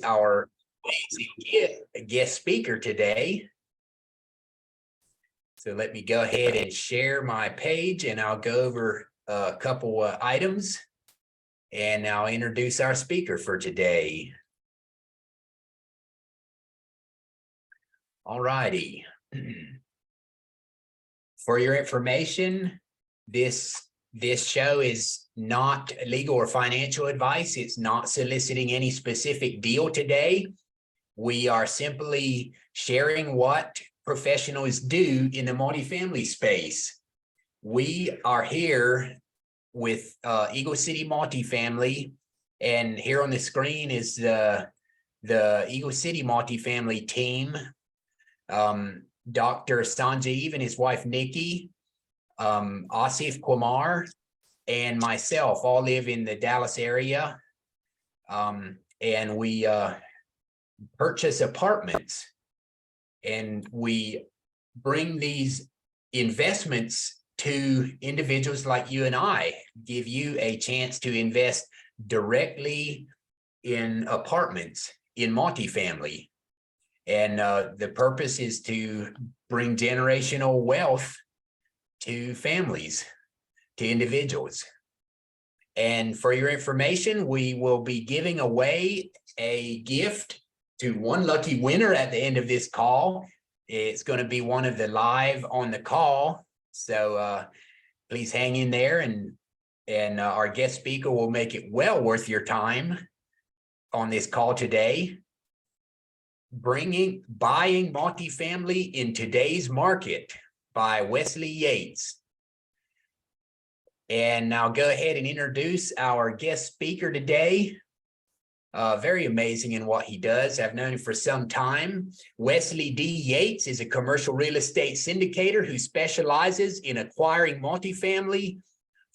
our guest speaker today. So let me go ahead and share my page and I'll go over a couple items and I'll introduce our speaker for today. All righty. For your information, this show is not legal or financial advice. It's not soliciting any specific deal today. We are simply sharing what professionals do in the multifamily space. We are here with Eagle City Multifamily, and here on the screen is the Eagle City Multifamily team. Dr. Sanjeev and his wife Nikki, Asif Kumar, and myself all live in the Dallas area, and we purchase apartments, and we bring these investments to individuals like you and I, give you a chance to invest directly in apartments in multifamily. And the purpose is to bring generational wealth to families, to individuals. And for your information, we will be giving away a gift to one lucky winner at the end of this call. It's going to be one of the live on the call. So please hang in there, and our guest speaker will make it well worth your time on this call today. Buying Multifamily in Today's Market by Wesley Yates. And I'll go ahead and introduce our guest speaker today. Very amazing in what he does. I've known him for some time. Wesley D. Yates is a commercial real estate syndicator who specializes in acquiring multifamily,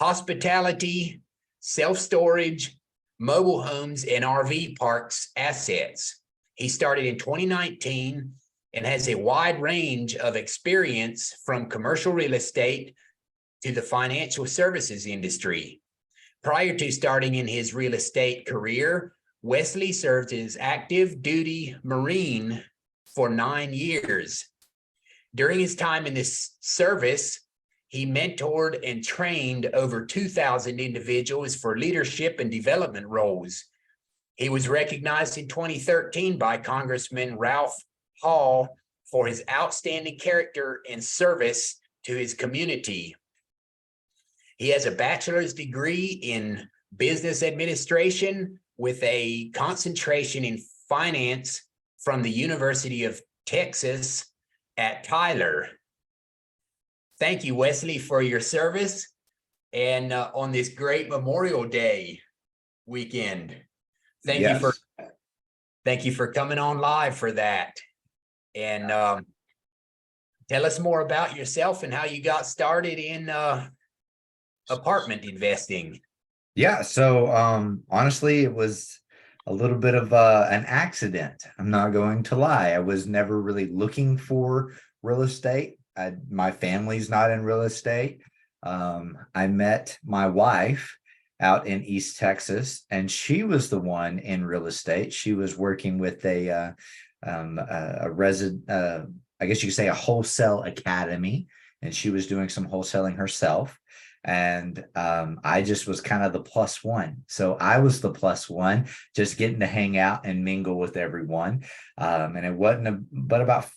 hospitality, self-storage, mobile homes, and RV parks assets. He started in 2019 and has a wide range of experience from commercial real estate to the financial services industry. Prior to starting in his real estate career, Wesley served as active duty Marine for 9 years. During his time in this service, he mentored and trained over 2,000 individuals for leadership and development roles. He was recognized in 2013 by Congressman Ralph Hall for his outstanding character and service to his community. He has a bachelor's degree in business administration with a concentration in finance from the University of Texas at Tyler. Thank you, Wesley, for your service and on this great Memorial Day weekend. Thank you for coming on live for that. And tell us more about yourself and how you got started in apartment investing. Yeah, so honestly, it was a little bit of an accident. I'm not going to lie. I was never really looking for real estate. My family's not in real estate. I met my wife out in East Texas, and she was the one in real estate. She was working with I guess you could say a wholesale academy, and she was doing some wholesaling herself. And I just was kind of the plus one. So I was the plus one, just getting to hang out and mingle with everyone. And it wasn't but about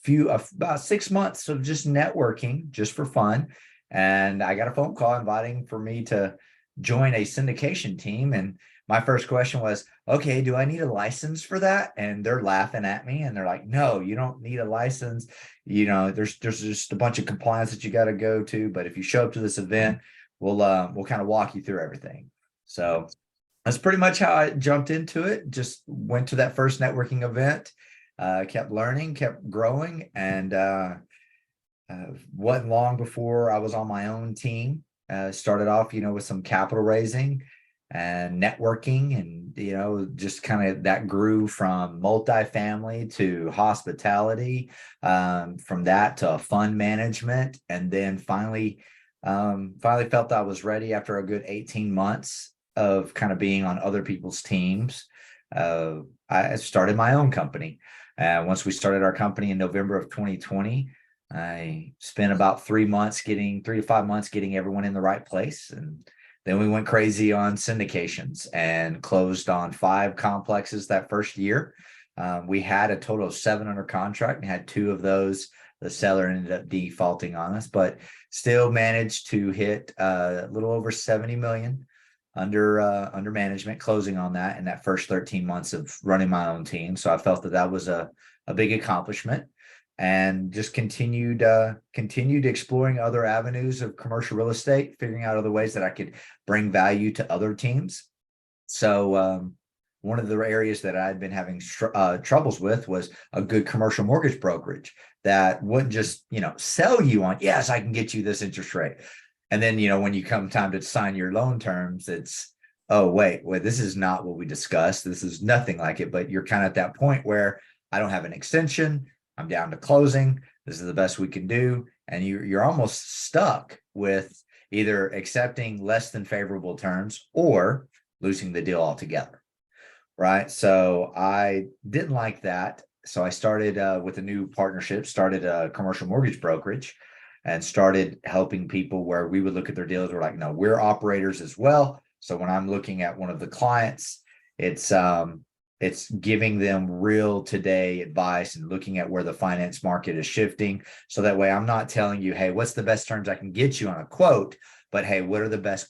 6 months of just networking, just for fun. And I got a phone call inviting for me to join a syndication team. And my first question was, okay, do I need a license for that? And they're laughing at me and they're like, no, you don't need a license. You know, there's just a bunch of compliance that you got to go to. But if you show up to this event, we'll kind of walk you through everything. So that's pretty much how I jumped into it. Just went to that first networking event, kept learning, kept growing, and wasn't long before I was on my own team. Started off, with some capital raising and networking, and just kind of that grew from multifamily to hospitality, from that to fund management, and then finally felt I was ready after a good 18 months of kind of being on other people's teams, I started my own company. Once we started our company in November of 2020, I spent about 3 months getting 3 to 5 months getting everyone in the right place. And then we went crazy on syndications and closed on 5 complexes that first year. We had a total of 7 under contract and had 2 of those. The seller ended up defaulting on us, but still managed to hit a little over 70 million under management, closing on that in that first 13 months of running my own team. So I felt that that was a big accomplishment, and just continued exploring other avenues of commercial real estate, figuring out other ways that I could bring value to other teams. So one of the areas that I'd been having troubles with was a good commercial mortgage brokerage that wouldn't just, sell you on, yes, I can get you this interest rate. And then, when you come time to sign your loan terms, it's, oh, wait, this is not what we discussed. This is nothing like it. But you're kind of at that point where I don't have an extension. I'm down to closing. This is the best we can do. And you're almost stuck with either accepting less than favorable terms or losing the deal altogether. Right. So I didn't like that. So I started with a new partnership, started a commercial mortgage brokerage, and started helping people where we would look at their deals. We're like, no, we're operators as well. So when I'm looking at one of the clients, it's giving them real today advice and looking at where the finance market is shifting. So that way I'm not telling you, hey, what's the best terms I can get you on a quote, but hey, what are the best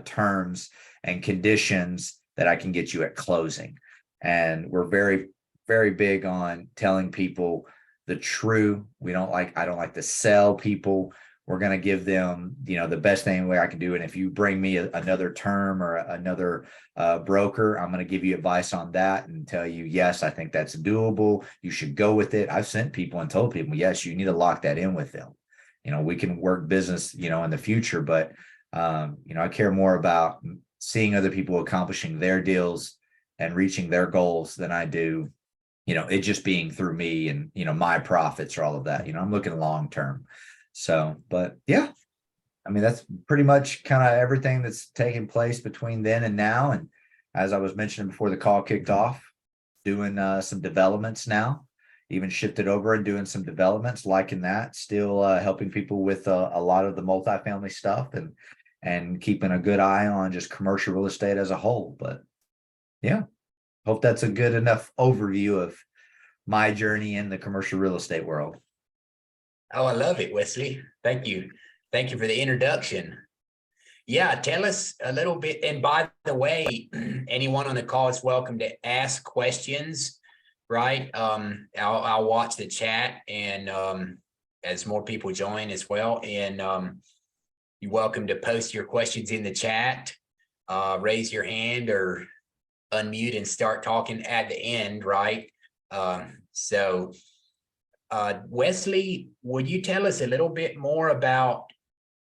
terms and conditions that I can get you at closing? And we're very, very big on telling people the true. I don't like to sell people. We're going to give them, the best thing way I can do. And if you bring me another term or another broker, I'm going to give you advice on that and tell you, yes, I think that's doable. You should go with it. I've sent people and told people, yes, you need to lock that in with them. We can work business, in the future, but, I care more about seeing other people accomplishing their deals and reaching their goals than I do, it just being through me and, my profits or all of that. I'm looking long term. So, but yeah, I mean, that's pretty much kind of everything that's taken place between then and now. And as I was mentioning before the call kicked off, doing some developments now, even shifted over and doing some developments, liking that, still helping people with a lot of the multifamily stuff and keeping a good eye on just commercial real estate as a whole. But yeah, hope that's a good enough overview of my journey in the commercial real estate world. Oh, I love it, Wesley. Thank you. Thank you for the introduction. Yeah, tell us a little bit. And by the way, anyone on the call is welcome to ask questions, right? I'll watch the chat and as more people join as well. And you're welcome to post your questions in the chat, raise your hand or unmute and start talking at the end, right? Wesley, would you tell us a little bit more about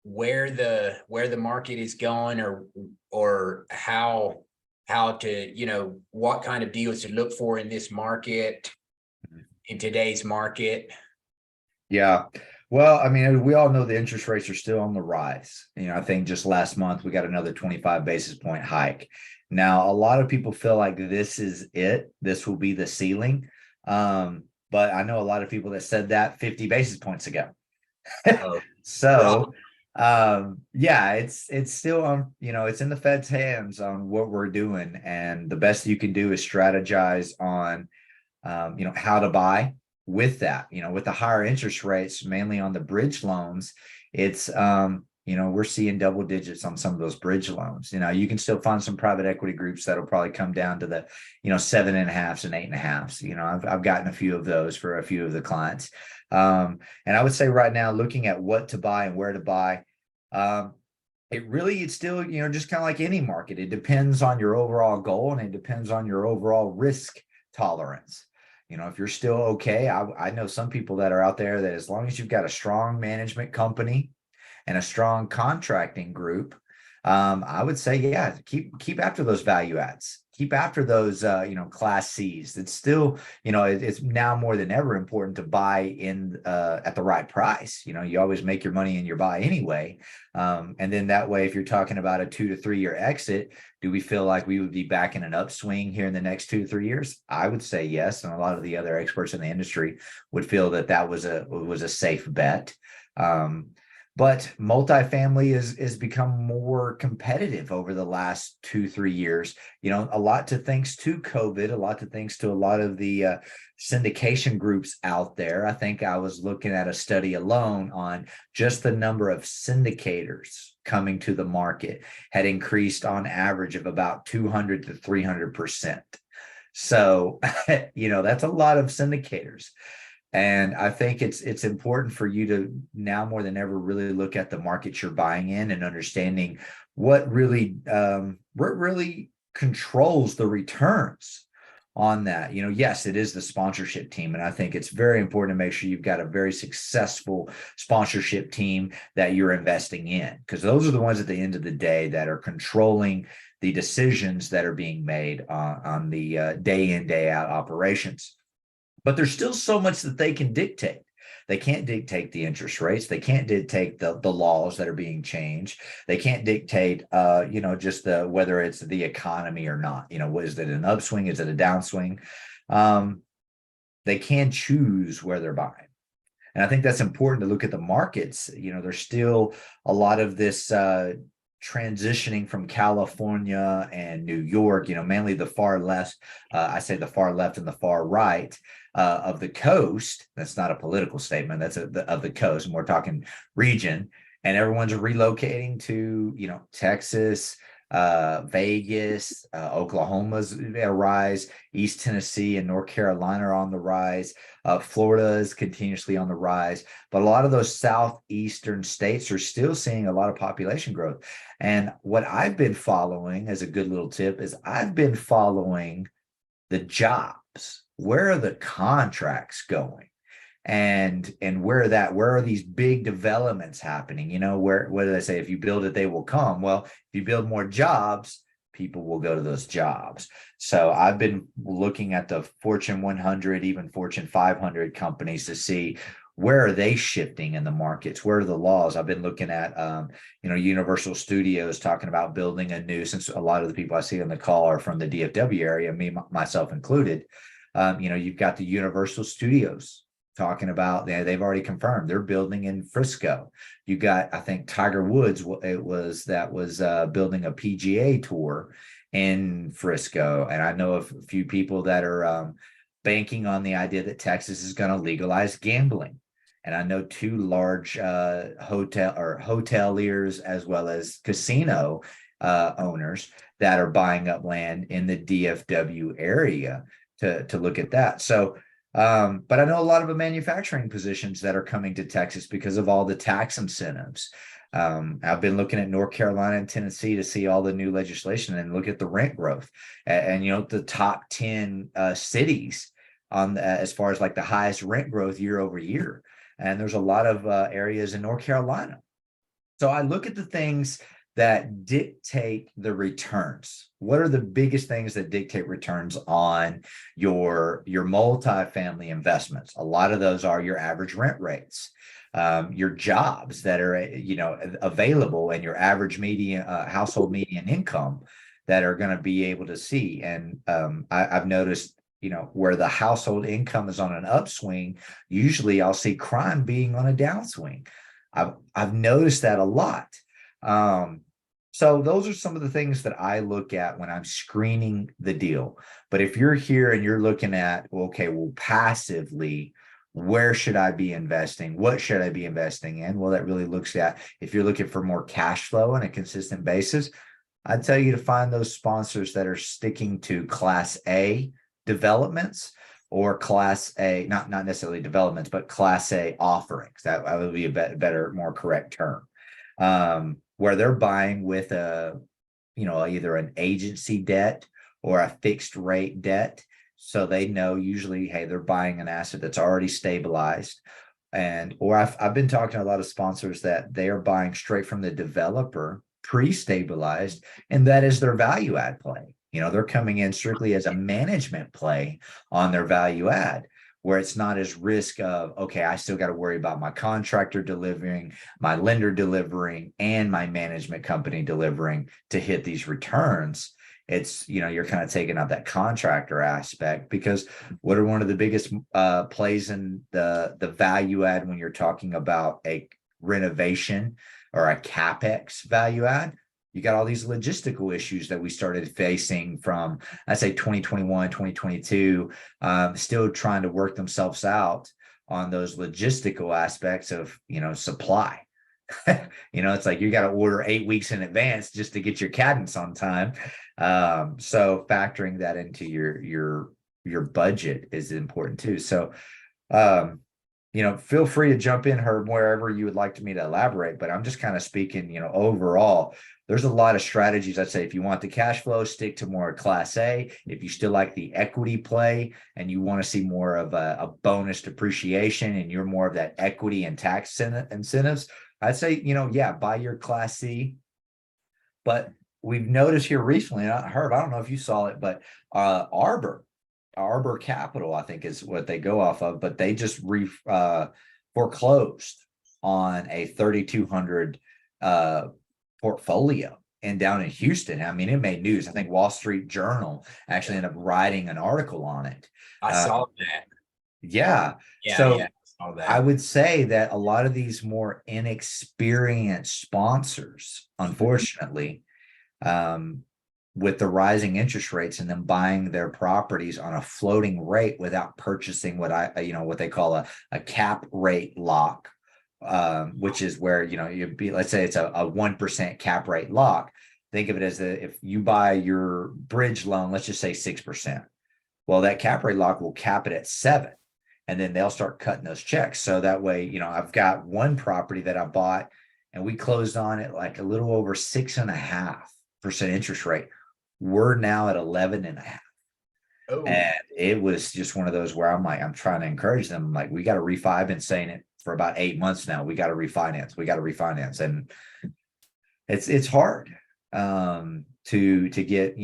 where the market is going, or how to, what kind of deals to look for in this market, in today's market? Yeah. Well, I mean, we all know the interest rates are still on the rise. I think just last month we got another 25 basis point hike. Now, a lot of people feel like this is it. This will be the ceiling. But I know a lot of people that said that 50 basis points ago. So, yeah, it's still on, it's in the Fed's hands on what we're doing. And the best you can do is strategize on, how to buy with that, with the higher interest rates, mainly on the bridge loans. It's, we're seeing double digits on some of those bridge loans. You can still find some private equity groups that'll probably come down to the, 7.5s and 8.5s. I've gotten a few of those for a few of the clients. And I would say right now, looking at what to buy and where to buy, it's still, just kind of like any market. It depends on your overall goal and it depends on your overall risk tolerance. If you're still okay, I know some people that are out there that as long as you've got a strong management company and a strong contracting group, I would say, yeah, keep after those value adds. Keep after those, class C's. It's still, it's now more than ever important to buy in at the right price. You always make your money in your buy anyway. And then that way, if you're talking about a 2 to 3 year exit, do we feel like we would be back in an upswing here in the next 2 to 3 years? I would say yes, and a lot of the other experts in the industry would feel that that was a safe bet. But multifamily is become more competitive over the last 2, 3 years. A lot to thanks to COVID, a lot to thanks to a lot of the syndication groups out there. I think I was looking at a study alone on just the number of syndicators coming to the market had increased on average of about 200 to 300%. So, that's a lot of syndicators. And I think it's important for you to now more than ever really look at the markets you're buying in and understanding what really controls the returns on that. Yes, it is the sponsorship team, and I think it's very important to make sure you've got a very successful sponsorship team that you're investing in, because those are the ones at the end of the day that are controlling the decisions that are being made on the day in, day out operations. But there's still so much that they can dictate. They can't dictate the interest rates. They can't dictate the laws that are being changed. They can't dictate, just whether it's the economy or not. Is it an upswing? Is it a downswing? They can choose where they're buying. And I think that's important to look at the markets. There's still a lot of this transitioning from California and New York, mainly the far left. I say the far left and the far right of the coast. That's not a political statement. That's of the coast. And we're talking region, and everyone's relocating to, Texas, Vegas, Oklahoma's a rise, East Tennessee and North Carolina are on the rise. Florida is continuously on the rise, but a lot of those southeastern states are still seeing a lot of population growth. And what I've been following as a good little tip is I've been following the jobs. Where are the contracts going? And where are these big developments happening? What do they say? If you build it, they will come. Well, if you build more jobs, people will go to those jobs. So I've been looking at the Fortune 100, even Fortune 500 companies to see where are they shifting in the markets? Where are the laws? I've been looking at, Universal Studios talking about building a new, since a lot of the people I see on the call are from the DFW area, myself included. You've got the Universal Studios talking about, they've already confirmed they're building in Frisco. You got, I think Tiger Woods, was building a PGA tour in Frisco. And I know of a few people that are banking on the idea that Texas is going to legalize gambling. And I know 2 large hoteliers as well as casino owners that are buying up land in the DFW area to look at that. So, but I know a lot of the manufacturing positions that are coming to Texas because of all the tax incentives. I've been looking at North Carolina and Tennessee to see all the new legislation and look at the rent growth and the top 10 cities on as far as like the highest rent growth year over year. And there's a lot of areas in North Carolina. So I look at the things that dictate the returns. What are the biggest things that dictate returns on your multifamily investments? A lot of those are your average rent rates, your jobs that are available, and your average median household median income that are going to be able to see. And I've noticed, where the household income is on an upswing, usually I'll see crime being on a downswing. I've noticed that a lot. So those are some of the things that I look at when I'm screening the deal. But if you're here and you're looking at, passively, where should I be investing? What should I be investing in? Well, that really looks at, if you're looking for more cash flow on a consistent basis, I'd tell you to find those sponsors that are sticking to Class A developments, or Class A, not necessarily developments, but Class A offerings. That would be a better, more correct term. Where they're buying with either an agency debt or a fixed rate debt. So they know usually, hey, they're buying an asset that's already stabilized. Or I've been talking to a lot of sponsors that they are buying straight from the developer pre-stabilized, and that is their value add play. They're coming in strictly as a management play on their value add, where it's not as risk of, okay, I still got to worry about my contractor delivering, my lender delivering, and my management company delivering to hit these returns. It's, you're kind of taking out that contractor aspect, because what are one of the biggest plays in the value add when you're talking about a renovation or a CapEx value add? You got all these logistical issues that we started facing from, I'd say 2021, 2022, still trying to work themselves out on those logistical aspects of, supply. It's like you got to order 8 weeks in advance just to get your cadence on time. So factoring that into your budget is important too. So, feel free to jump in, Herb, wherever you would like me to elaborate, but I'm just kind of speaking, overall. There's a lot of strategies. I'd say if you want the cash flow, stick to more Class A. If you still like the equity play and you want to see more of a bonus depreciation and you're more of that equity and tax incentives, I'd say, buy your Class C. But we've noticed here recently, Herb, I don't know if you saw it, but Arbor Capital, I think is what they go off of, but they just foreclosed on a 3,200 portfolio and down in Houston. I mean, it made news. I think Wall Street Journal actually ended up writing an article on it. I saw that. Yeah. So I saw that. I would say that a lot of these more inexperienced sponsors, unfortunately, with the rising interest rates and them buying their properties on a floating rate without purchasing what they call a cap rate lock, which is where, you'd be, let's say it's a 1% cap rate lock. Think of it as if you buy your bridge loan, let's just say 6%. Well, that cap rate lock will cap it at 7%. And then they'll start cutting those checks. So that way, I've got one property that I bought and we closed on it like a little over 6.5% interest rate. We're now at 11.5%. Oh. And it was just one of those where I'm trying to encourage them. I'm like, we got to refi. I've been saying it for about 8 months now. We got to refinance. And it's hard to get,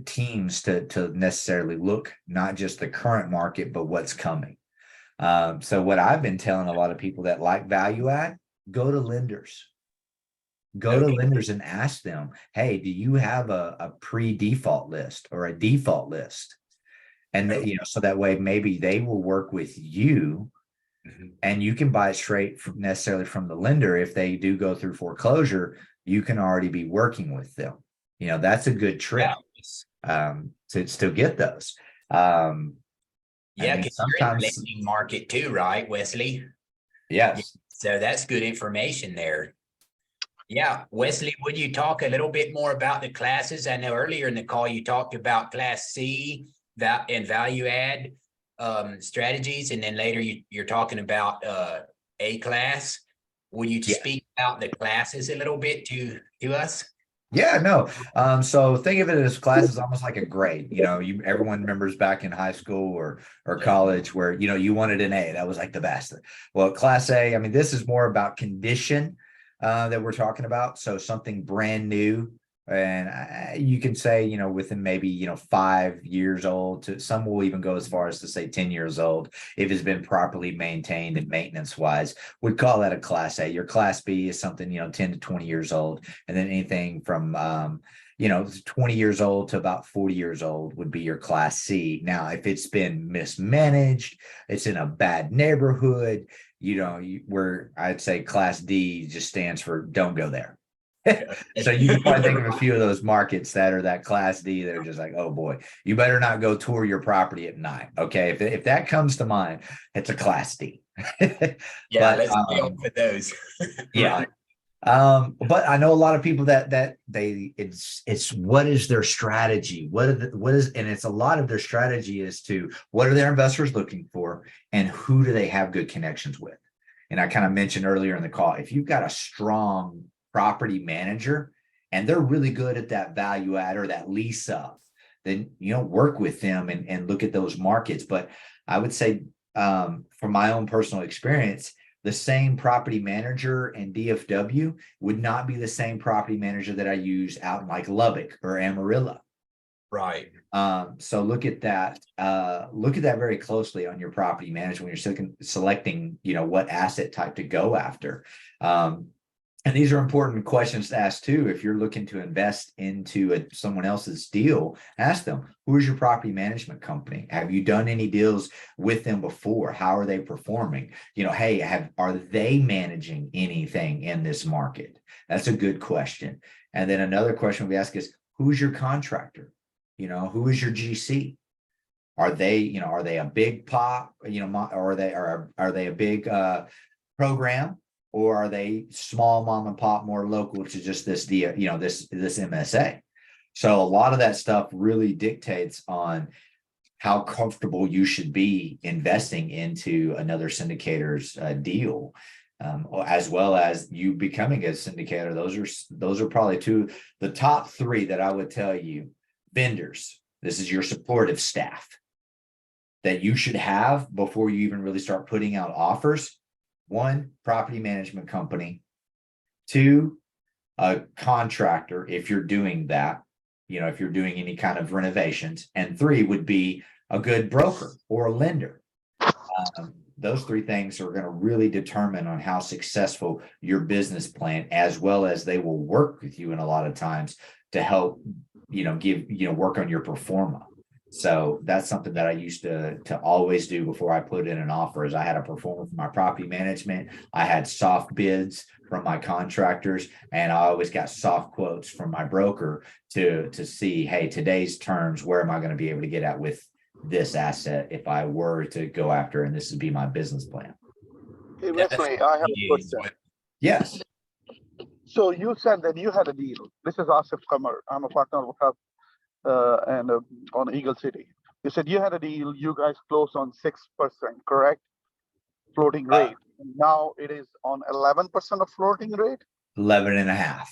teams to necessarily look, not just the current market, but what's coming. So what I've been telling a lot of people that like value add, go to lenders. Go to lenders and ask them, hey, do you have a pre-default list or a default list? And so that way maybe they will work with you and you can buy it straight necessarily from the lender. If they do go through foreclosure, you can already be working with them. That's a good trick to still get those. Because you're in the lending market too, right, Wesley? Yes. So that's good information there. Yeah, Wesley, would you talk a little bit more about the classes? I know earlier in the call you talked about Class C and value add strategies, and then later you're talking about A class. Would you speak about the classes a little bit to us? Yeah, no. So think of it as classes almost like a grade. Everyone remembers back in high school or college where you wanted an A. That was like the best. Well, Class A, I mean, this is more about condition that we're talking about. So something brand new, and you can say, within maybe, 5 years old, to some will even go as far as to say 10 years old, if it's been properly maintained and maintenance wise, would call that a Class A. Your Class B is something, 10 to 20 years old. And then anything from, 20 years old to about 40 years old would be your Class C. Now, if it's been mismanaged, it's in a bad neighborhood, where I'd say Class D just stands for don't go there. So you can probably think of a few of those markets that are that Class D. They're just like, oh boy, you better not go tour your property at night. Okay, if that comes to mind, it's a Class D. Let's go for those. Yeah. But I know a lot of people that it's what is their strategy? And it's a lot of their strategy is to what are their investors looking for and who do they have good connections with? And I kind of mentioned earlier in the call, if you've got a strong property manager and they're really good at that value add or that lease up, then work with them and look at those markets. But I would say from my own personal experience, the same property manager in DFW would not be the same property manager that I use out in like Lubbock or Amarillo. Right. So look at that. Look at that very closely on your property management when you're selecting, what asset type to go after. And these are important questions to ask too. If you're looking to invest into someone else's deal, ask them, who is your property management company? Have you done any deals with them before? How are they performing? Hey, are they managing anything in this market? That's a good question. And then another question we ask is, who's your contractor? Who is your GC? Are they a big pop, or are they a big program, or are they small mom and pop, more local to just this MSA? So a lot of that stuff really dictates on how comfortable you should be investing into another syndicator's deal, as well as you becoming a syndicator. Those are probably the top three that I would tell you. Vendors, this is your supportive staff that you should have before you even really start putting out offers. 1, property management company. 2, a contractor, if you're doing that, if you're doing any kind of renovations. And 3 would be a good broker or a lender. Those 3 things are going to really determine on how successful your business plan, as well as they will work with you in a lot of times to help work on your performa. So that's something that I used to always do before I put in an offer. Is I had a performer for my property management, I had soft bids from my contractors, and I always got soft quotes from my broker to see, hey, today's terms, where am I going to be able to get at with this asset if I were to go after, and this would be my business plan. Hey, Wesley, I have a question. Yes. So you said that you had a deal. This is Asif Kamar. I'm a partner of on Eagle City. You said you had a deal. You guys closed on 6%, correct? Floating rate. Now it is on 11% of floating rate. 11 and a half.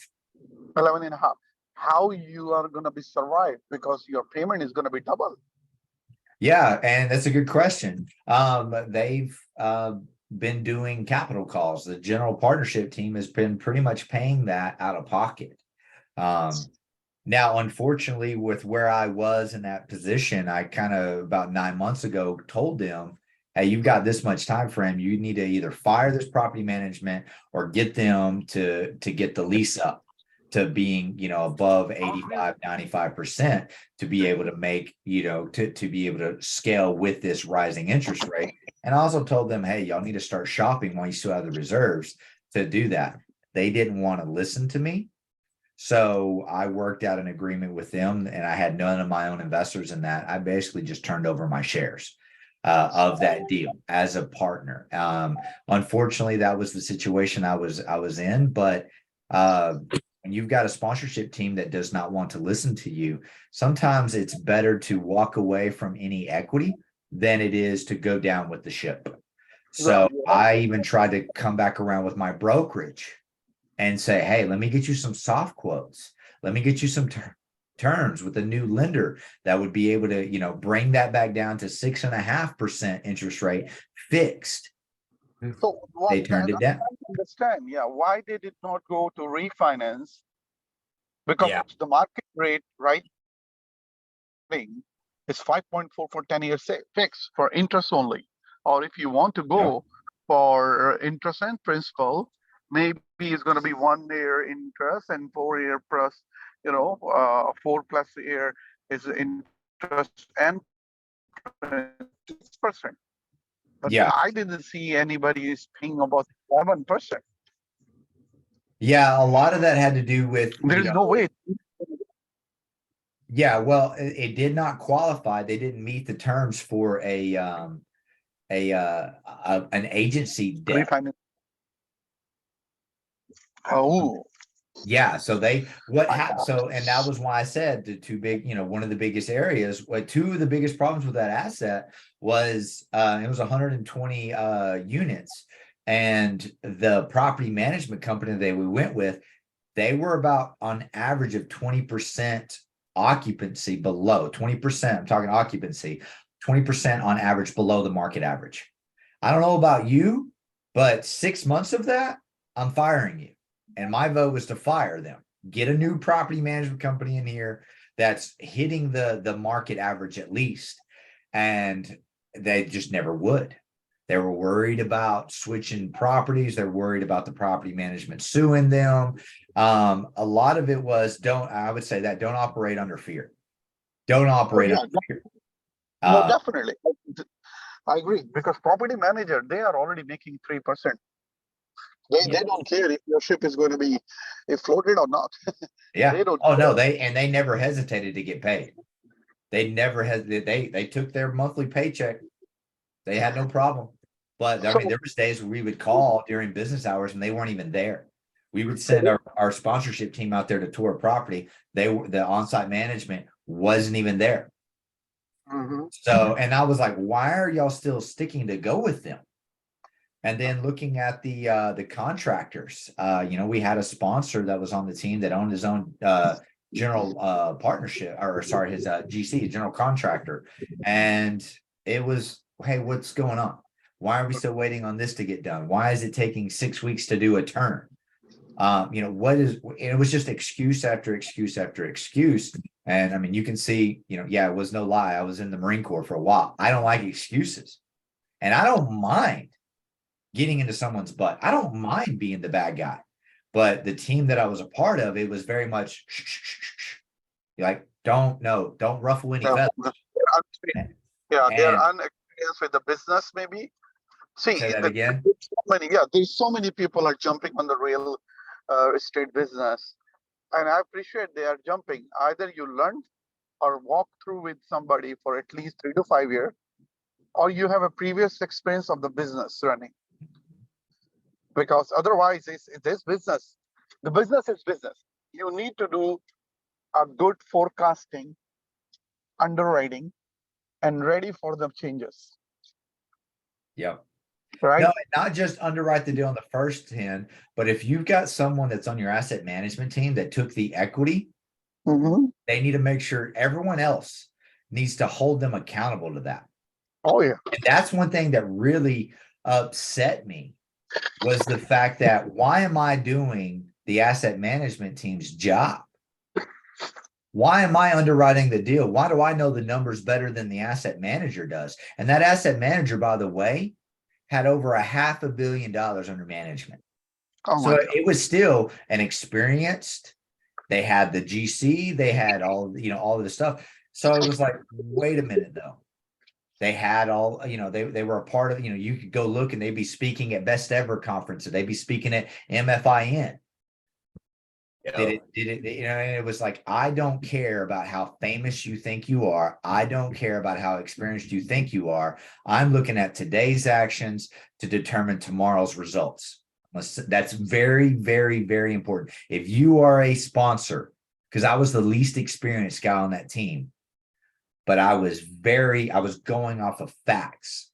11 and a half. How you are going to be survived, because your payment is going to be double. Yeah, and that's a good question. They've been doing capital calls. The general partnership team has been pretty much paying that out of pocket. Now, unfortunately, with where I was in that position, I kind of about 9 months ago told them, hey, you've got this much time frame. You need to either fire this property management or get them to get the lease up to being, above 85, 95% to be able to make, to be able to scale with this rising interest rate. And I also told them, hey, y'all need to start shopping while you still have the reserves to do that. They didn't want to listen to me. So I worked out an agreement with them, and I had none of my own investors in that. I basically just turned over my shares of that deal as a partner. Unfortunately, that was the situation I was in, but when you've got a sponsorship team that does not want to listen to you, sometimes it's better to walk away from any equity than it is to go down with the ship. So I even tried to come back around with my brokerage and say, hey, let me get you some soft quotes. Let me get you some terms with a new lender that would be able to, bring that back down to 6.5% interest rate fixed. So they turned it down. Understand, why did it not go to refinance? Because the market rate is 5.4 for 10-year fixed for interest only. Or if you want to go for interest and principal, maybe it's going to be 1 year interest and 4 year plus, 4+ year is interest and 6%. But I didn't see anybody is paying about 11%. Yeah, a lot of that had to do with there is no way. Yeah, well, it did not qualify. They didn't meet the terms for an agency debt. Oh. Yeah, so what happened? So, and that was why I said the two big, one of the biggest areas, two of the biggest problems with that asset was it was 120 units, and the property management company that we went with, they were about on average of 20% occupancy below 20%. I'm talking occupancy, 20% on average below the market average. I don't know about you, But 6 months of that, I'm firing you. And my vote was to fire them. Get a new property management company in here that's hitting the market average at least. And they just never would. They were worried about switching properties. They're worried about the property management suing them. A lot of it was I would say that don't operate under fear. Don't Oh, operate yeah, under fear. no, definitely. I agree, because property manager, they are already making 3%. They don't care if your ship is going to be floated or not. Yeah. They don't Oh no, care. they never hesitated to get paid. They never had they took their monthly paycheck. They had no problem. But I mean, So, there was days where we would call during business hours and they weren't even there. We would send our sponsorship team out there to tour property. The on-site management wasn't even there. mhm. So, and I was like, why are y'all still sticking to go with them? And then looking at the contractors, we had a sponsor that was on the team that owned his own general partnership, or sorry, his GC, general contractor. And it was, hey, what's going on? Why are we still waiting on this to get done? Why is it taking 6 weeks to do a turn? It was just excuse after excuse after excuse. And I mean, you can see, it was no lie. I was in the Marine Corps for a while. I don't like excuses, and I don't mind getting into someone's butt. I don't mind being the bad guy, but the team that I was a part of, it was very much like, don't ruffle any Yeah, feathers. they're And unexperienced with the business, maybe. See, say that again. there's so many people are jumping on the real estate business, and I appreciate they are jumping. Either you learn or walk through with somebody for at least 3 to 5 years, or you have a previous experience of the business running. Because otherwise, this business, the business is business. You need to do a good forecasting, underwriting, and ready for the changes, Yeah. right? No, not just underwrite the deal on the first 10, but if you've got someone that's on your asset management team that took the equity, Mm-hmm. they need to make sure everyone else needs to hold them accountable to that. Oh, yeah. And that's one thing that really upset me, was the fact that why am I doing the asset management team's job? Why am I underwriting the deal? Why do I know the numbers better than the asset manager does? And that asset manager, by the way, had over $500 million under management. Oh, So my God. it was still an experienced, they had the GC, they had all of the stuff. So it was like, wait a minute though. They had all, they were a part of, you could go look and they'd be speaking at best ever conferences. They'd be speaking at MFIN. Did it, and it was like, I don't care about how famous you think you are. I don't care about how experienced you think you are. I'm looking at today's actions to determine tomorrow's results. That's very, very, very important. If you are a sponsor, because I was the least experienced guy on that team, but I was going off of facts.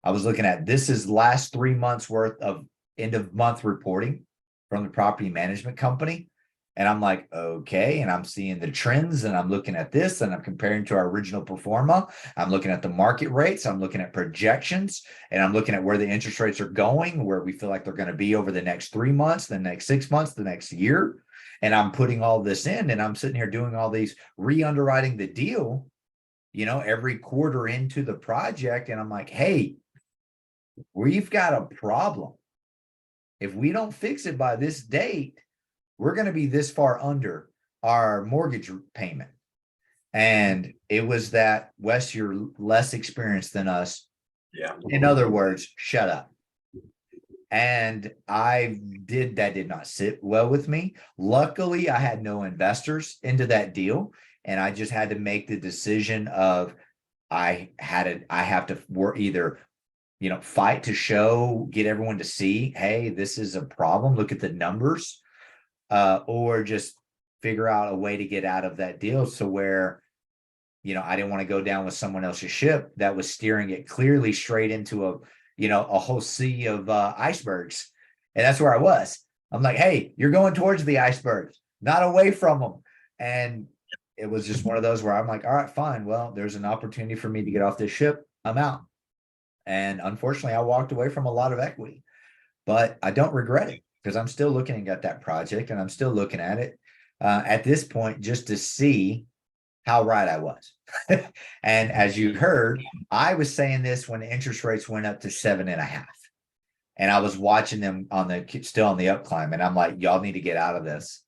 I was looking at, this is last 3 months worth of end of month reporting from the property management company. And I'm like, okay. And I'm seeing the trends, and I'm looking at this, and I'm comparing to our original pro forma. I'm looking at the market rates. I'm looking at projections, and I'm looking at where the interest rates are going, where we feel like they're going to be over the next 3 months, the next 6 months, the next year. And I'm putting all this in, and I'm sitting here doing all these re-underwriting the deal, every quarter into the project. And I'm like, hey, we've got a problem. If we don't fix it by this date, we're going to be this far under our mortgage payment. And it was that, Wes, you're less experienced than us. Yeah. In other words, shut up. And that did not sit well with me. Luckily, I had no investors into that deal. And I just had to make the decision of, I have to work, either, fight to show, get everyone to see, hey, this is a problem. Look at the numbers. Or just figure out a way to get out of that deal. So where, I didn't want to go down with someone else's ship that was steering it clearly straight into a whole sea of icebergs. And that's where I was. I'm like, hey, you're going towards the icebergs, not away from them. And it was just one of those where I'm like, all right, fine. Well, there's an opportunity for me to get off this ship. I'm out. And unfortunately, I walked away from a lot of equity. but I don't regret it because I'm still looking at that project and I'm still looking at it at this point just to see how right I was. And as you heard, I was saying this when interest rates went up to 7.5. And I was watching them still on the up climb. And I'm like, y'all need to get out of this.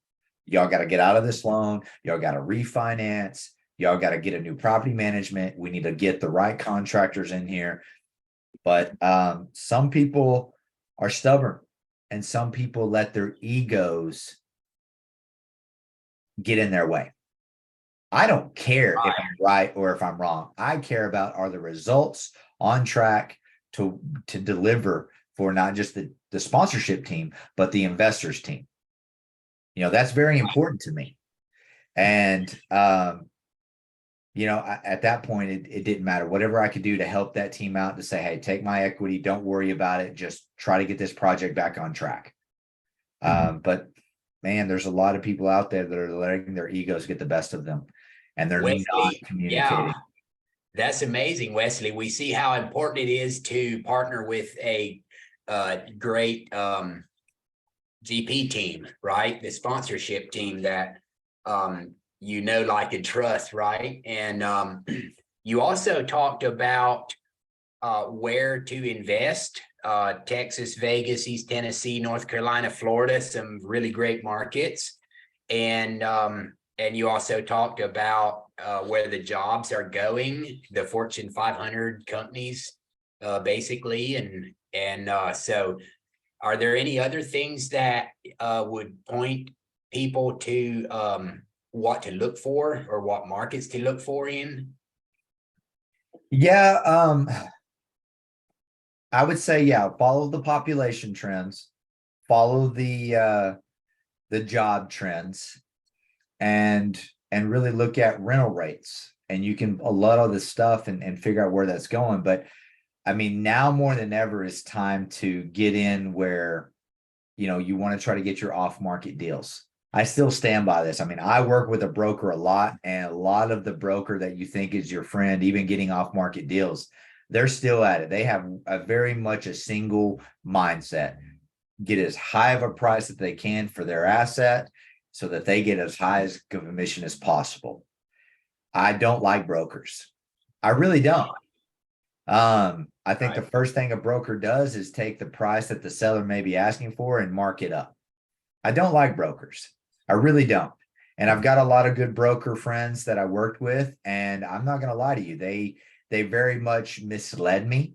Y'all got to get out of this loan. Y'all got to refinance. Y'all got to get a new property management. We need to get the right contractors in here. But some people are stubborn and some people let their egos get in their way. I don't care if I'm right or if I'm wrong. I care about are the results on track to deliver for not just the sponsorship team, but the investors team. You know, that's very important to me. And, you know, at that point, it didn't matter. Whatever I could do to help that team out to say, hey, take my equity. Don't worry about it. Just try to get this project back on track. But man, there's a lot of people out there that are letting their egos get the best of them. And they're Wesley, not communicating. yeah, that's amazing, Wesley. We see how important it is to partner with a great GP team, right? The sponsorship team that you know, like, and trust, right? And you also talked about where to invest. Texas, Vegas, East Tennessee, North Carolina, Florida, some really great markets. And you also talked about where the jobs are going, the Fortune 500 companies, basically. And so are there any other things that would point people to what to look for or what markets to look for in? Yeah, I would say, yeah, follow the population trends, follow the job trends, and really look at rental rates. And you can a lot of this stuff and figure out where that's going. But I mean, now more than ever is time to get in where, you know, you want to try to get your off-market deals. I still stand by this. I mean, I work with a broker a lot, and a lot of the broker that you think is your friend, even getting off-market deals, they're still at it. They have a very much a single mindset. Get as high of a price that they can for their asset so that they get as high as a commission as possible. I don't like brokers. I really don't. I think the first thing a broker does is take the price that the seller may be asking for and mark it up. I don't like brokers. I really don't. And I've got a lot of good broker friends that I worked with, and I'm not going to lie to you. They very much misled me.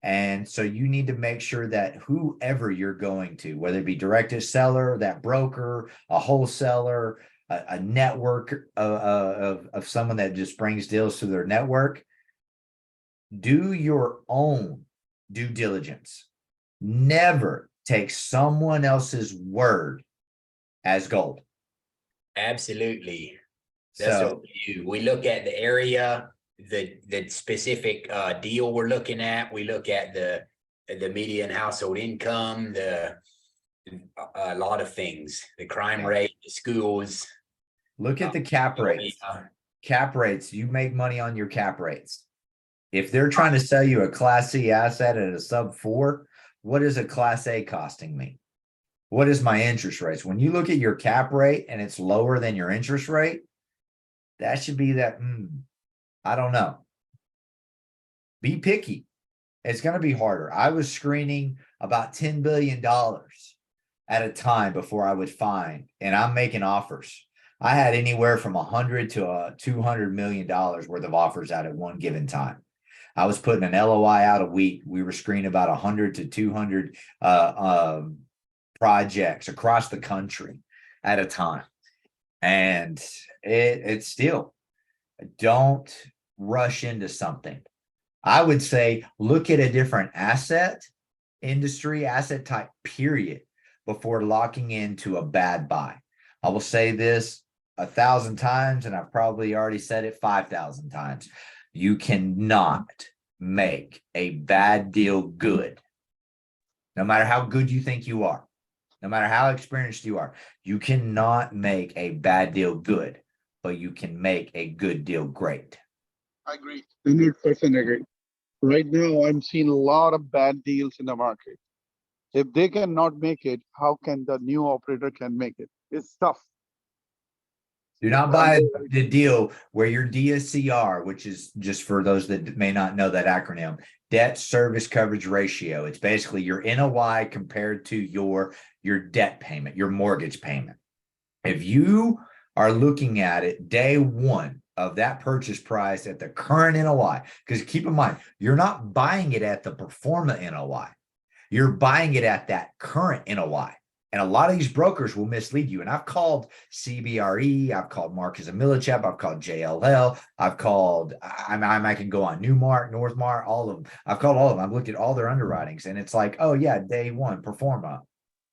And so you need to make sure that whoever you're going to, whether it be direct to seller, that broker, a wholesaler, a network of someone that just brings deals to their network, do your own due diligence. Never take someone else's word as gold. Absolutely. That's what we do. We look at the area, the specific deal we're looking at. We look at the median household income, a lot of things, the crime rate, the schools. Look at the cap rates. Cap rates, you make money on your cap rates. If they're trying to sell you a Class C asset at a sub 4, what is a Class A costing me? What is my interest rates? When you look at your cap rate and it's lower than your interest rate, that should be that, I don't know. Be picky. It's going to be harder. I was screening about $10 billion at a time before I would find, and I'm making offers. I had anywhere from 100 to $200 million worth of offers out at one given time. I was putting an LOI out a week. We were screening about 100 to 200 projects across the country at a time. And it's still, don't rush into something. I would say look at a different asset type, period, before locking into a bad buy. I will say this 1,000 times, and I've probably already said it 5,000 times. You cannot make a bad deal good. No matter how good you think you are, no matter how experienced you are, you cannot make a bad deal good, but you can make a good deal great. I agree. 100% agree. Right now, I'm seeing a lot of bad deals in the market. If they cannot make it, how can the new operator can make it? It's tough. Do not buy the deal where your DSCR, which is just for those that may not know that acronym, debt service coverage ratio. It's basically your NOI compared to your debt payment, your mortgage payment. If you are looking at it day one of that purchase price at the current NOI, because keep in mind, you're not buying it at the pro forma NOI. You're buying it at that current NOI. And a lot of these brokers will mislead you. And I've called CBRE, I've called Marcus and Millichap, I've called JLL, I've called, I can go on Newmark, Northmark, all of them. I've called all of them. I've looked at all their underwritings and it's like, oh yeah, day one, pro forma.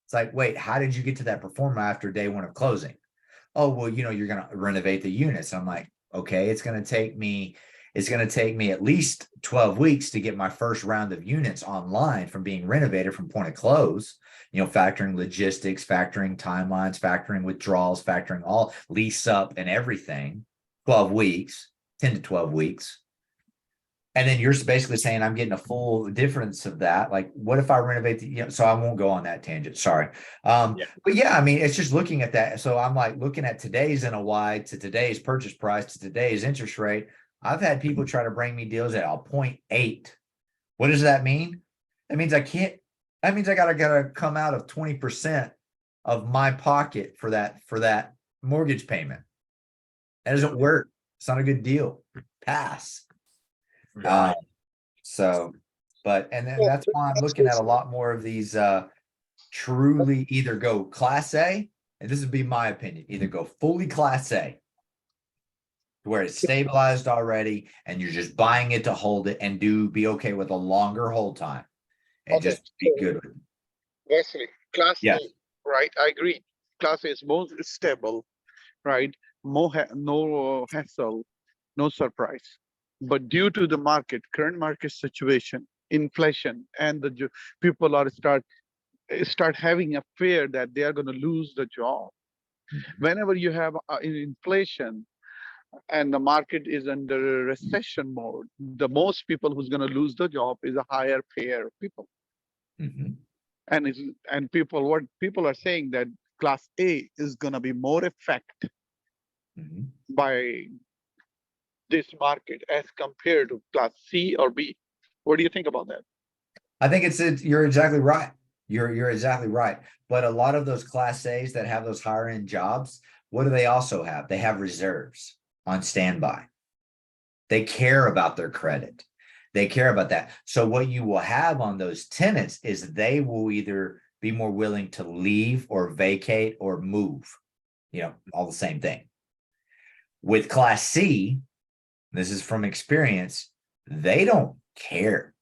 It's like, wait, how did you get to that pro forma after day one of closing? Oh, well, you're going to renovate the units. I'm like, okay, it's going to take me at least 12 weeks to get my first round of units online from being renovated from point of close, factoring logistics, factoring timelines, factoring withdrawals, factoring all lease up and everything, 12 weeks, 10 to 12 weeks. And then you're basically saying I'm getting a full difference of that. Like, what if I renovate so I won't go on that tangent. Sorry. But yeah, I mean, it's just looking at that. So I'm like looking at today's NOI to today's purchase price to today's interest rate. I've had people try to bring me deals at a 0.8. What does that mean? That means I gotta come out of 20% of my pocket for that mortgage payment. That doesn't work. It's not a good deal. Pass. Right. And then that's why I'm looking at a lot more of these truly either go class A, and this would be my opinion, either go fully class A, where it's stabilized already, and you're just buying it to hold it and be okay with a longer hold time and just be good with it. Wesley, Class Yeah. A, right? I agree. Class A is more stable, right? No hassle, no surprise. But due to the current market situation, inflation, and the people are start having a fear that they are going to lose the job. Whenever you have inflation and the market is under recession mode, the most people who's going to lose the job is a higher payer people. Mhm. And what people are saying that Class A is going to be more affected Mhm. by this market as compared to Class C or B. What do you think about that? I think you're exactly right. You're exactly right. But a lot of those class A's that have those higher end jobs, what do they also have? They have reserves on standby. They care about their credit. They care about that. So what you will have on those tenants is they will either be more willing to leave or vacate or move, all the same thing. With Class C, this is from experience, they don't care.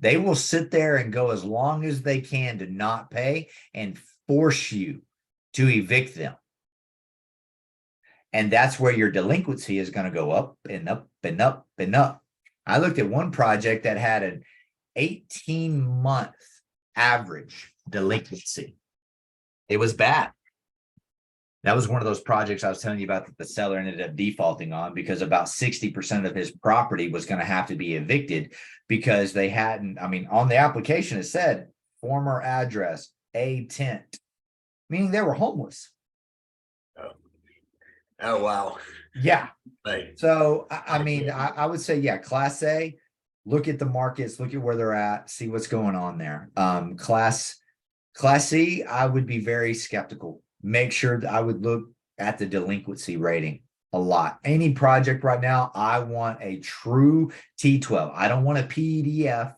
They will sit there and go as long as they can to not pay and force you to evict them. And that's where your delinquency is going to go up and up and up and up. I looked at one project that had an 18-month average delinquency. It was bad. That was one of those projects I was telling you about that the seller ended up defaulting on because about 60% of his property was going to have to be evicted because they hadn't, on the application, it said former address, a tent, meaning they were homeless. Oh, wow. Yeah. Right. So, I would say, yeah, Class A, look at the markets, look at where they're at, see what's going on there. Class C, I would be very skeptical. Make sure that I would look at the delinquency rating a lot. Any project right now, I want a true T12. I don't want a PDF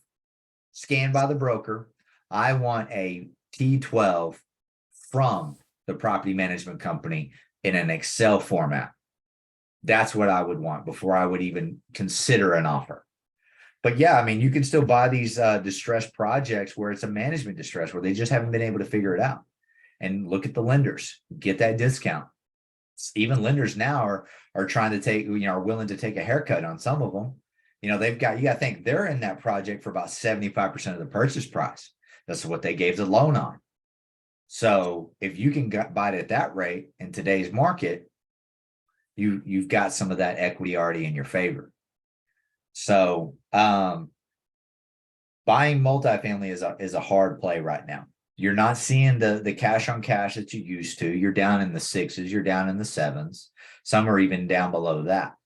scanned by the broker. I want a T12 from the property management company in an Excel format. That's what I would want before I would even consider an offer. But yeah, you can still buy these distressed projects where it's a management distress, where they just haven't been able to figure it out. And look at the lenders, get that discount. Even lenders now are trying to take, are willing to take a haircut on some of them. You got to think they're in that project for about 75% of the purchase price. That's what they gave the loan on. So if you can buy it at that rate in today's market, you've got some of that equity already in your favor. So buying multifamily is a hard play right now. You're not seeing the cash on cash that you used to. You're down in the sixes, you're down in the sevens. Some are even down below that.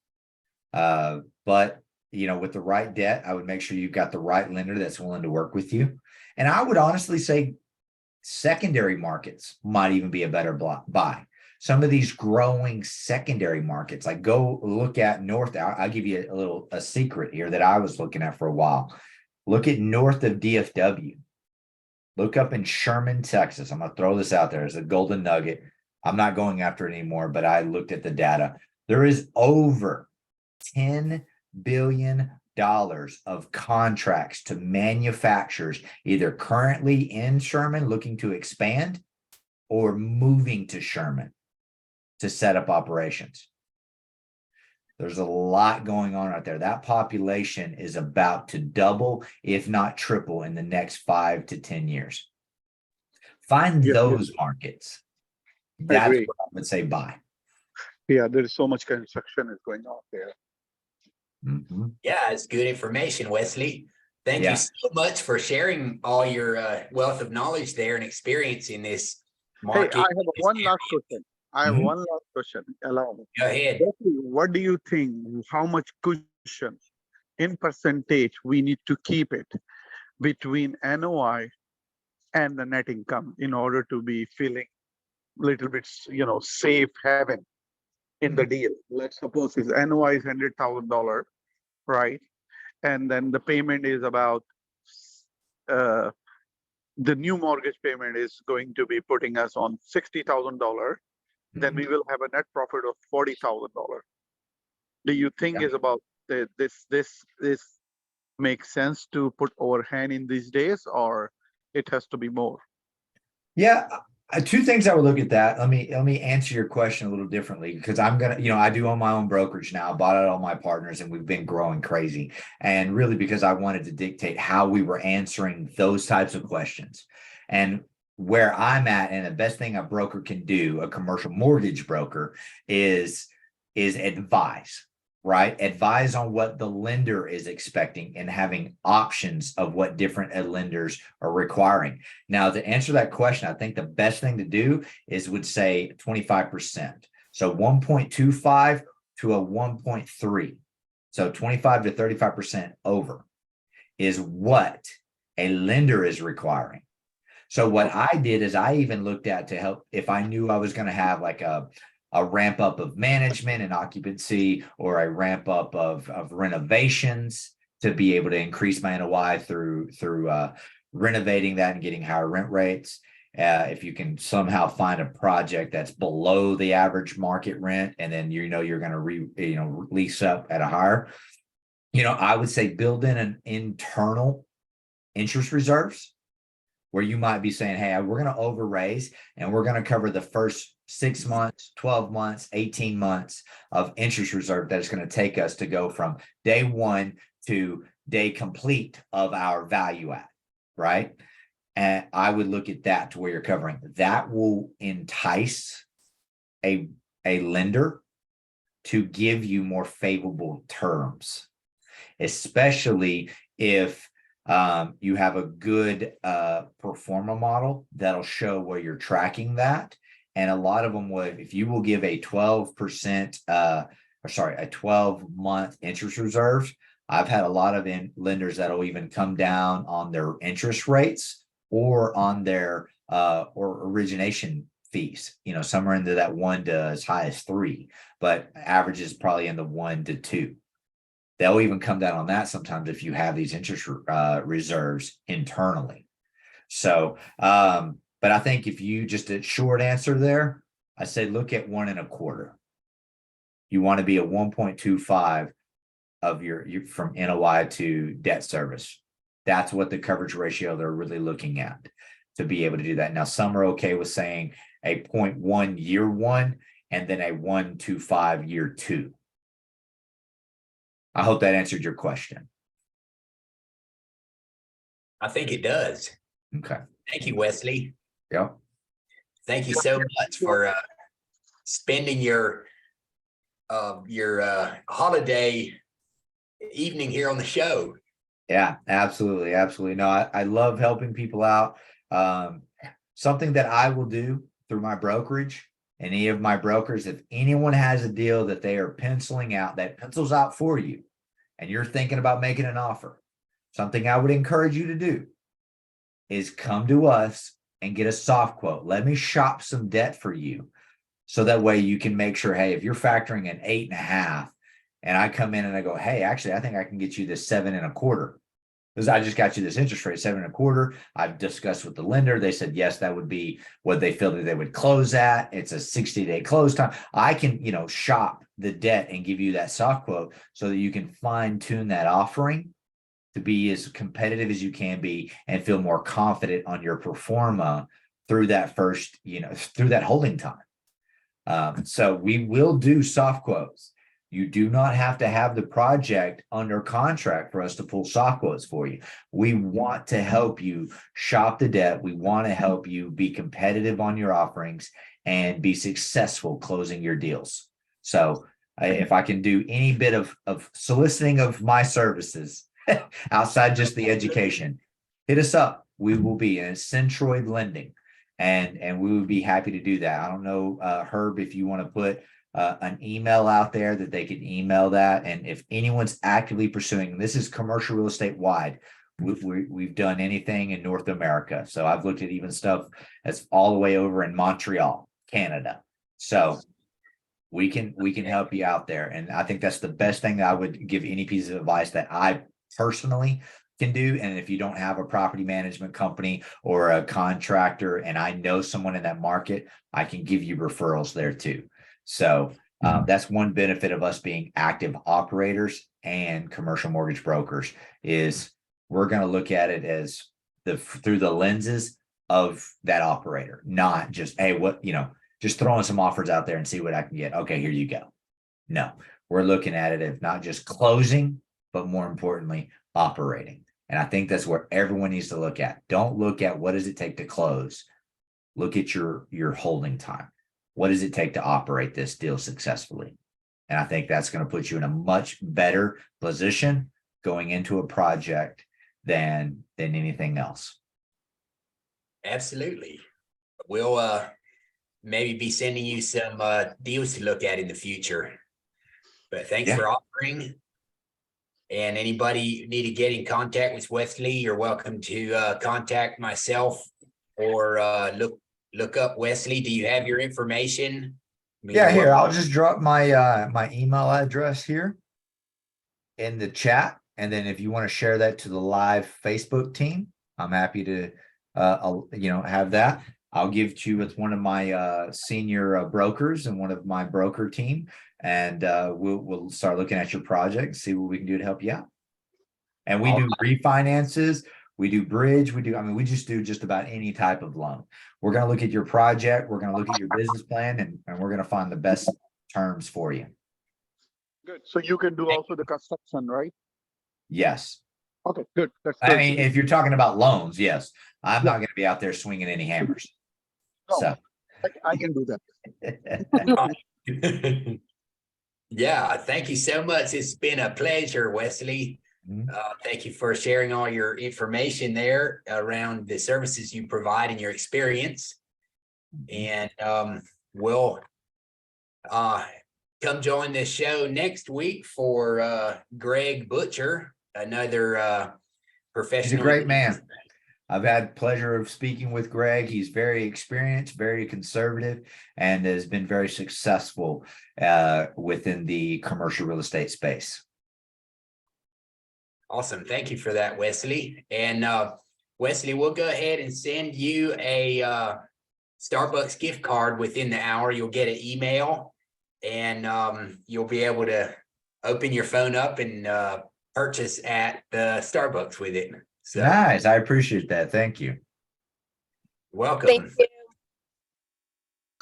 But with the right debt, I would make sure you've got the right lender that's willing to work with you. And I would honestly say secondary markets might even be a better buy. Some of these growing secondary markets, like go look at north. I'll give you a secret here that I was looking at for a while. Look at north of DFW. Look up in Sherman, Texas. I'm going to throw this out there as a golden nugget. I'm not going after it anymore, but I looked at the data. There is over $10 billion of contracts to manufacturers, either currently in Sherman looking to expand or moving to Sherman to set up operations. There's a lot going on out there. That population is about to double, if not triple, in the next 5 to 10 years. Find those markets. That's what I would say buy. Yeah, there is so much construction is going on there. Mm-hmm. Yeah, it's good information, Wesley. Thank you so much for sharing all your wealth of knowledge there and experience in this market. Hey, I have one last question. Allow me. Go ahead. What do you think? How much cushion in percentage we need to keep it between NOI and the net income in order to be feeling a little bit, safe haven in the deal? Let's suppose his NOI is $100,000, right? And then the payment is about the new mortgage payment is going to be putting us on $60,000. Then we will have a net profit of $40,000. Do you think is about this makes sense to put overhand in these days, or it has to be more? Yeah, two things I would look at that. Let me answer your question a little differently, because I'm gonna, I do own my own brokerage now. I bought out all my partners, and we've been growing crazy. And really, because I wanted to dictate how we were answering those types of questions, and where I'm at, and the best thing a broker can do, a commercial mortgage broker, is advise. Right? Advise on what the lender is expecting and having options of what different lenders are requiring. Now, to answer that question, I think the best thing to do would say 25%. So 1.25 to a 1.3. So 25 to 35% over is what a lender is requiring. So what I did is I even looked at to help if I knew I was going to have like a ramp up of management and occupancy, or a ramp up of renovations to be able to increase my NOI through renovating that and getting higher rent rates. If you can somehow find a project that's below the average market rent, and then you're going to lease up at a higher, I would say build in an internal interest reserves, where you might be saying, hey, we're going to overraise and we're going to cover the first 6 months, 12 months, 18 months of interest reserve that is going to take us to go from day one to day complete of our value add, right? And I would look at that to where you're covering. That will entice a lender to give you more favorable terms, especially if you have a good pro forma model that'll show where you're tracking that. And a lot of them would, if you will give a 12%, a 12-month interest reserve. I've had a lot of lenders that'll even come down on their interest rates or on their or origination fees. Some are into that 1 to as high as 3, but average is probably in the 1 to 2. They'll even come down on that sometimes if you have these interest reserves internally. So, but I think if you just a short answer there, I say look at 1.25. You want to be at 1.25 of your from NOI to debt service. That's what the coverage ratio they're really looking at to be able to do that. Now, some are okay with saying a 0.1 year one and then a 1.25 year two. I hope that answered your question. I think it does. Okay. Thank you, Wesley. Yep. Thank you so much for spending your holiday evening here on the show. Yeah, absolutely. Absolutely. No, I love helping people out. Um, Something that I will do through my brokerage, any of my brokers, if anyone has a deal that they are penciling out, that pencils out for you, and you're thinking about making an offer, something I would encourage you to do is come to us and get a soft quote. Let me shop some debt for you. So that way you can make sure, hey, if you're factoring an 8.5, and I come in and I go, hey, actually, I think I can get you this 7.25. Because I just got you this interest rate, 7.25. I've discussed with the lender. They said, yes, that would be what they feel that they would close at. It's a 60-day close time. I can, shop the debt and give you that soft quote so that you can fine tune that offering to be as competitive as you can be and feel more confident on your pro forma through that first, through that holding time. So we will do soft quotes. You do not have to have the project under contract for us to pull soft quotes for you. We want to help you shop the debt. We want to help you be competitive on your offerings and be successful closing your deals. So if I can do any bit of soliciting of my services outside just the education, hit us up. We will be in Centroid Lending. And we would be happy to do that. I don't know, Herb, if you want to put an email out there that they can email that. And if anyone's actively pursuing, this is commercial real estate wide. We've done anything in North America. So I've looked at even stuff that's all the way over in Montreal, Canada. So we can help you out there. And I think that's the best thing that I would give any piece of advice that I personally can do. And if you don't have a property management company or a contractor, and I know someone in that market, I can give you referrals there too. So that's one benefit of us being active operators and commercial mortgage brokers is we're going to look at it as through the lenses of that operator, not just, hey, just throwing some offers out there and see what I can get. Okay, here you go. No, we're looking at it as not just closing, but more importantly, operating. And I think that's where everyone needs to look at. Don't look at what does it take to close. Look at your holding time. What does it take to operate this deal successfully? And I think that's going to put you in a much better position going into a project than anything else. Absolutely. We'll maybe be sending you some deals to look at in the future. But thanks for offering. And anybody need to get in contact with Wesley, you're welcome to contact myself or look up Wesley. Do you have your information? Yeah, here, I'll just drop my my email address here in the chat. And then if you want to share that to the live Facebook team, I'm happy to have that. I'll give to you with one of my senior brokers and one of my broker team, and we'll start looking at your project, see what we can do to help you out. And we do refinances, we do bridge, we just do just about any type of loan. We're going to look at your project, we're going to look at your business plan, and we're going to find the best terms for you. Good. So you can do also the construction, right? Yes. Okay, good. That's I mean, if you're talking about loans, yes. I'm not going to be out there swinging any hammers. No, So I can do that. Yeah, thank you so much. It's been a pleasure, Wesley. Thank you for sharing all your information there around the services you provide and your experience. And we'll come join this show next week for Greg Butcher, another professional. He's a great man. I've had pleasure of speaking with Greg. He's very experienced, very conservative, and has been very successful within the commercial real estate space. Awesome. Thank you for that, Wesley. And Wesley, we'll go ahead and send you a Starbucks gift card within the hour. You'll get an email, and you'll be able to open your phone up and purchase at the Starbucks with it. So, nice. I appreciate that. Thank you. Welcome. Thank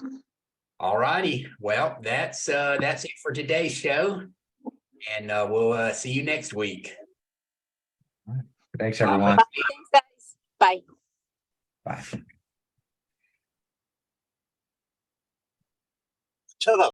you. All righty. Well, that's it for today's show. And we'll see you next week. Thanks, everyone. Bye. Thanks, guys. Bye. Bye. Shut up.